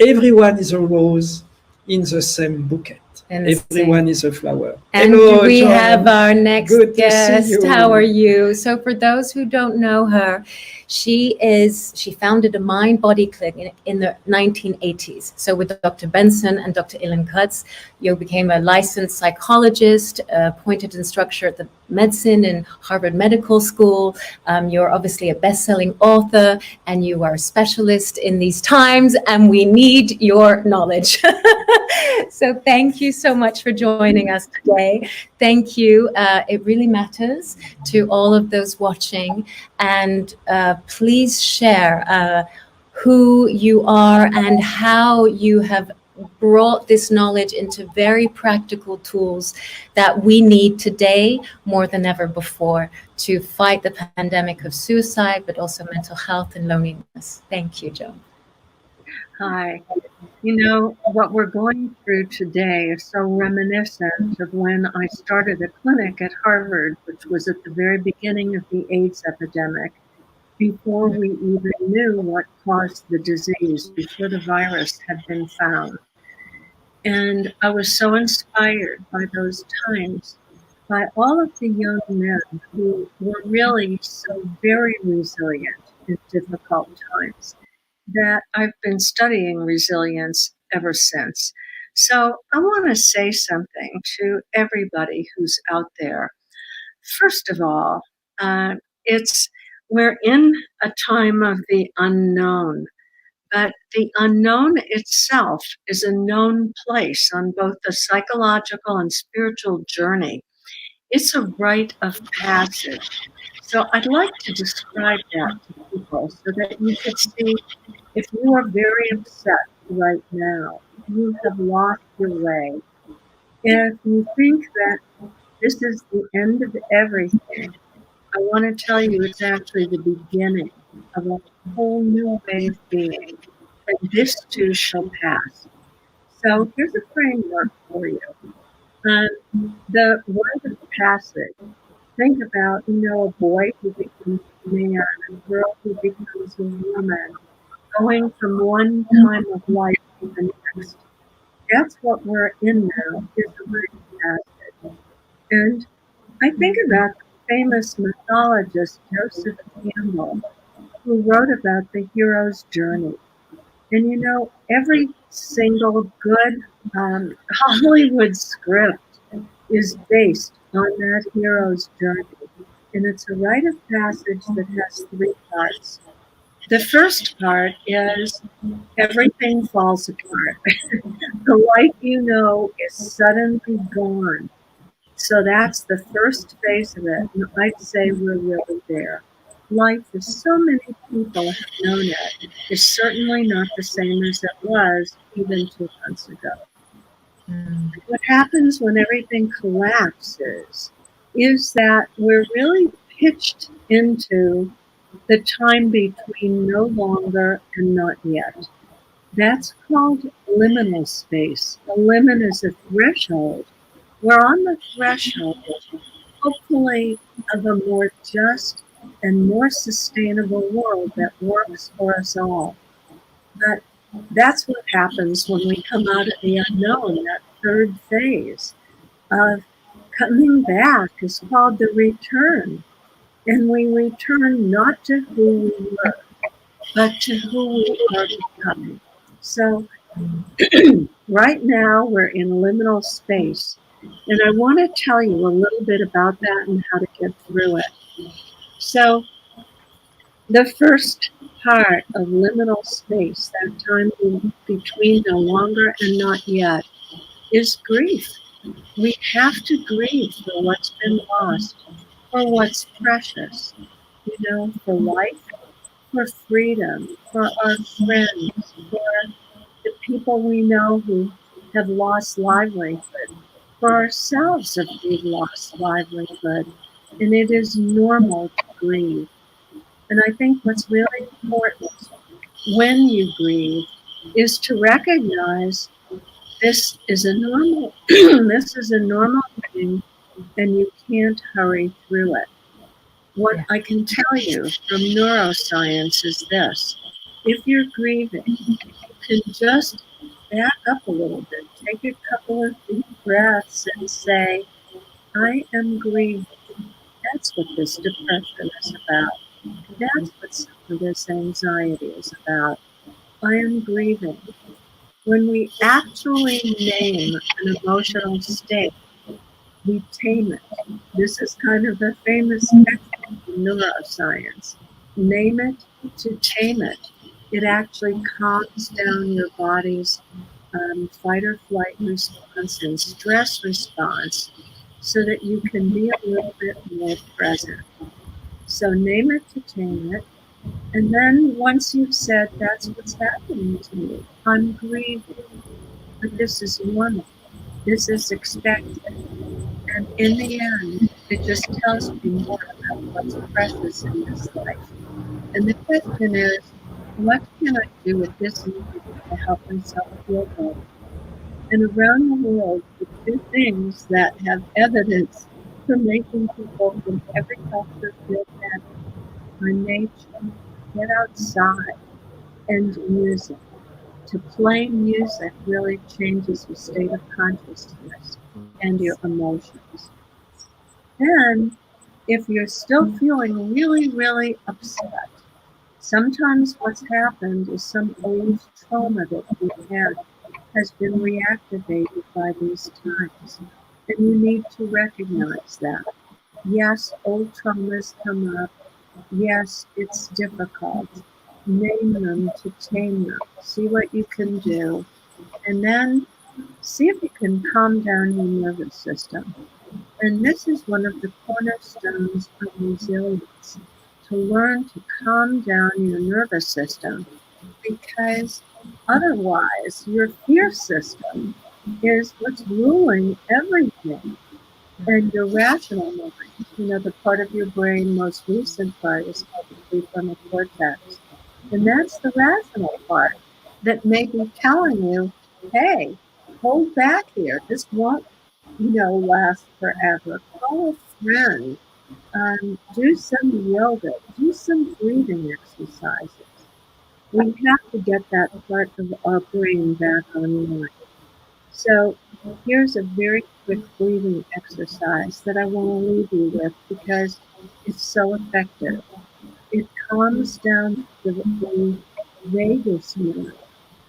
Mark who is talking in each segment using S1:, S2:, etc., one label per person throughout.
S1: everyone is a rose in the same bouquet. Everyone is a flower.
S2: And
S1: hello,
S2: we
S1: Joan.
S2: have our next
S1: Good
S2: guest.
S1: To see you.
S2: How are you? So for those who don't know her, she founded a mind-body clinic in the 1980s. So with Dr. Benson and Dr. Ilan Kutz, you became a licensed psychologist, appointed instructor at the medicine in Harvard Medical School. You're obviously a best-selling author, and you are a specialist in these times, and we need your knowledge. So thank you so much for joining us today. Thank you. It really matters to all of those watching. And please share who you are and how you have brought this knowledge into very practical tools that we need today more than ever before to fight the pandemic of suicide, but also mental health and loneliness. Thank you, Joan.
S3: Hi. You know, what we're going through today is so reminiscent of when I started a clinic at Harvard, which was at the very beginning of the AIDS epidemic, before we even knew what caused the disease, before the virus had been found. And I was so inspired by those times, by all of the young men who were really so very resilient in difficult times, that I've been studying resilience ever since. So I want to say something to everybody who's out there. First of all, we're in a time of the unknown, but the unknown itself is a known place on both the psychological and spiritual journey. It's a rite of passage. So I'd like to describe that to people so that you can see if you are very upset right now, you have lost your way. If you think that this is the end of everything, I want to tell you it's actually the beginning of a whole new way of being, and this too shall pass. So here's a framework for you. The word of passage. Think about, a boy who becomes a man, a girl who becomes a woman, going from one time of life to the next. That's what we're in now, is the rite of passage. And I think about the famous mythologist Joseph Campbell, who wrote about the hero's journey. And every single good Hollywood script is based on that hero's journey. And it's a rite of passage that has three parts. The first part is everything falls apart. The life you know is suddenly gone. So that's the first phase of it. And I'd say we're really there. Life for so many people have known it is certainly not the same as it was even 2 months ago. What happens when everything collapses is that we're really pitched into the time between no longer and not yet. That's called liminal space. A limit is a threshold. We're on the threshold, hopefully, of a more just and more sustainable world that works for us all. But that's what happens when we come out of the unknown. That third phase of coming back is called the return. And we return not to who we were, but to who we are becoming. So right now we're in liminal space. And I want to tell you a little bit about that and how to get through it. So the first part of liminal space, that time between no longer and not yet, is grief. We have to grieve for what's been lost, for what's precious, for life, for freedom, for our friends, for the people we know who have lost livelihood, for ourselves if we've lost livelihood. And it is normal to grieve. And I think what's really important when you grieve is to recognize this is a normal thing, and you can't hurry through it. What I can tell you from neuroscience is this: if you're grieving, can just back up a little bit, take a couple of deep breaths and say, I am grieving. That's what this depression is about. That's what some of this anxiety is about. I am grieving. When we actually name an emotional state, we tame it. This is kind of a famous technique in neuroscience. Name it to tame it. It actually calms down your body's fight or flight response and stress response so that you can be a little bit more present. So name it to tame it. And then once you've said, that's what's happening to me, I'm grieving, but this is normal. This is expected. And in the end, it just tells me more about what's precious in this life. And the question is, what can I do at this moment to help myself feel better? And around the world, the two things that have evidence for making people from every culture feel better are nature, get outside, and music. To play music really changes your state of consciousness and your emotions. Then, if you're still feeling really, really upset, sometimes what's happened is some old trauma that you had has been reactivated by these times. And you need to recognize that. Yes, old traumas come up. Yes, it's difficult. Name them to tame them. See what you can do. And then see if you can calm down your nervous system. And this is one of the cornerstones of resilience, to learn to calm down your nervous system, because otherwise your fear system is what's ruling everything. And your rational mind, the part of your brain, most recent part, is called the prefrontal cortex. And that's the rational part that may be telling you, hey, hold back here. This won't, last forever. Call a friend. Do some yoga. Do some breathing exercises. We have to get that part of our brain back online. So here's a very quick breathing exercise that I want to leave you with because it's so effective. It calms down the vagus nerve.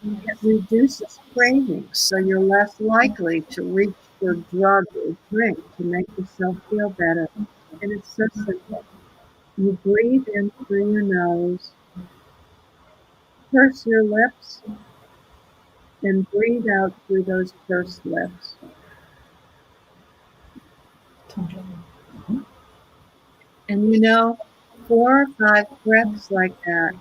S3: It reduces cravings, so you're less likely to reach for drug or drink to make yourself feel better. And it's so simple. You breathe in through your nose, purse your lips, and breathe out through those pursed lips. And 4 or 5 breaths like that,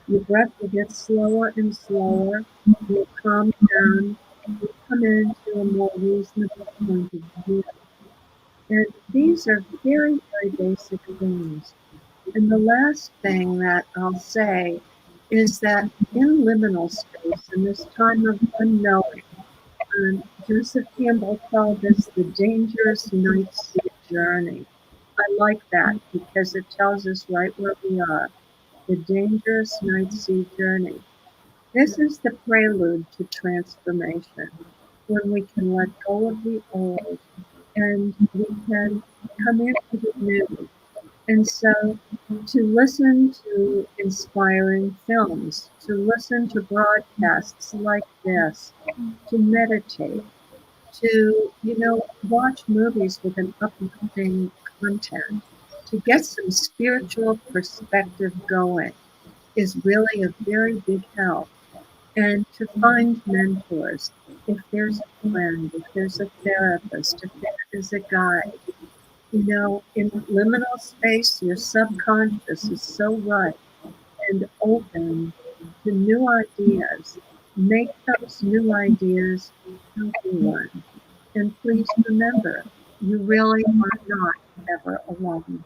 S3: your breath will get slower and slower. You'll calm down. You come into a more reasonable point of view. And these are very, very basic things. And the last thing that I'll say is that in liminal space, in this time of unknowing, Joseph Campbell called this the dangerous night sea journey. I like that because it tells us right where we are, the dangerous night sea journey. This is the prelude to transformation, when we can let go of the old and we can come into the new. And so to listen to inspiring films, to listen to broadcasts like this, to meditate, to, watch movies with an uplifting content, to get some spiritual perspective going is really a very big help. And to find mentors, if there's a friend, if there's a therapist, if there is a guide. In liminal space, your subconscious is so ripe and open to new ideas. Make those new ideas healthy ones. And please remember, you really are not ever alone.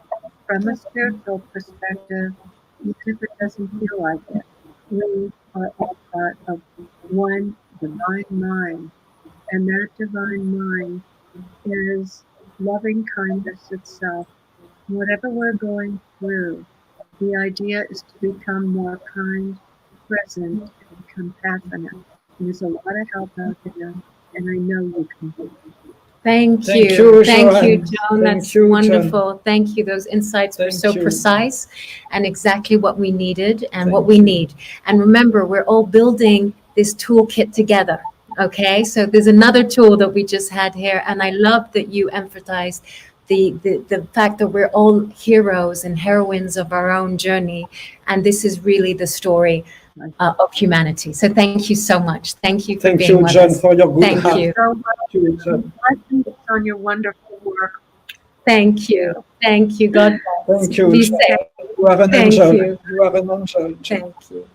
S3: From a spiritual perspective, even if it doesn't feel like it, we are all part of one divine mind. And that divine mind is loving kindness itself. Whatever we're going through, the idea is to become more kind, present, and compassionate. There's a lot of help out there, and I know you can do it.
S2: Thank
S1: Thank
S2: you.
S1: you,
S2: Thank you,
S1: Joan.
S2: Joan.
S1: Thank
S2: That's
S1: you, Joan.
S2: wonderful. Thank you. Those insights were
S1: Thank
S2: so
S1: you.
S2: precise and exactly what we needed and
S1: Thank
S2: what we need. And remember, we're all building this toolkit together. Okay, so there's another tool that we just had here, and I love that you emphasized the fact that we're all heroes and heroines of our own journey, and this is really the story of humanity. So thank you so much. Thank you for
S1: Thank
S2: being
S1: you,
S2: with
S1: Joan,
S2: us.
S1: for your good
S2: Thank
S1: heart.
S2: you.
S3: So
S1: Thank you, Joan.
S3: blessings on your wonderful work.
S2: Thank you. Thank you. God bless.
S1: Thank you,
S2: Be
S1: Joan.
S2: safe.
S1: You are an
S2: Thank
S1: angel.
S2: you.
S1: You are an angel, Joan.
S2: Thank you.